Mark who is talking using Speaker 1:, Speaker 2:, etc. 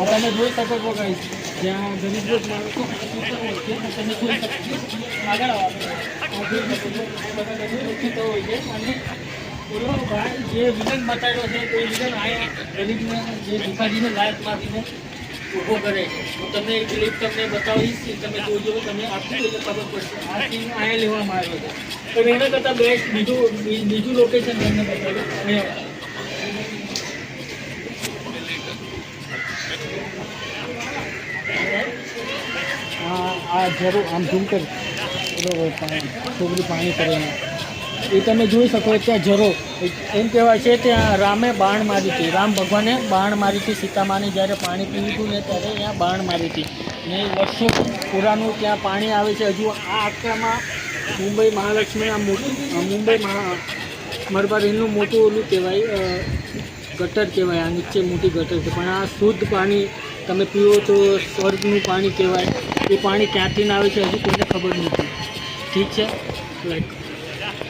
Speaker 1: તમે જોઈ શકો છો ગાઈસ, જ્યાં ગરીબ લોક માણસો સૂતા હોય છે, તમે જોઈ શકો છો. આગળ આવો. આ જોઈ શકો છો, આ બધા ગરીબ લોકો સૂતા હોય છે. અને બોલો ભાઈ, જે વિલન બતાવ્યો છે તે વિલન આયા ગરીબને, જે ભિખારીને લાયક મારીને ઊભો કરે છે. હું તમને એક ક્લિપ તમને બતાવીશ, તમે જોજો, તમે આખી રીતે ખબર પડશે. આ સીન અહીંયા લેવામાં આવ્યો છે. પણ એના કરતાં બેસ્ટ બીજું લોકેશન તમને બતાવ્યું અહીંયા. આ જરૂર આમ ઝૂમ કરી બરોબર, છોકરી પાણી કરે એ તમે જોઈ શકો. ત્યાં જરો એમ કહેવાય છે ત્યાં રામે બાણ મારી હતી, રામ ભગવાને બાણ મારી હતી સીતામાને. જ્યારે પાણી પીવું હતું ને ત્યારે ત્યાં બાણ મારી હતી ને વર્ષો પુરાનું ત્યાં પાણી આવે છે. હજુ આ આખામાં મુંબઈ મહાલક્ષ્મીના મુંબઈ મરબા રેલનું મોટું ઓલું કહેવાય, ગટર કહેવાય. આ નીચે મોટી ગટર છે, પણ આ શુદ્ધ પાણી તમે પીવો તો સ્વર્ગનું પાણી કહેવાય. એ પાણી ક્યાંથી આવે છે હજુ કોઈને ખબર નથી. ઠીક છે, લાઈક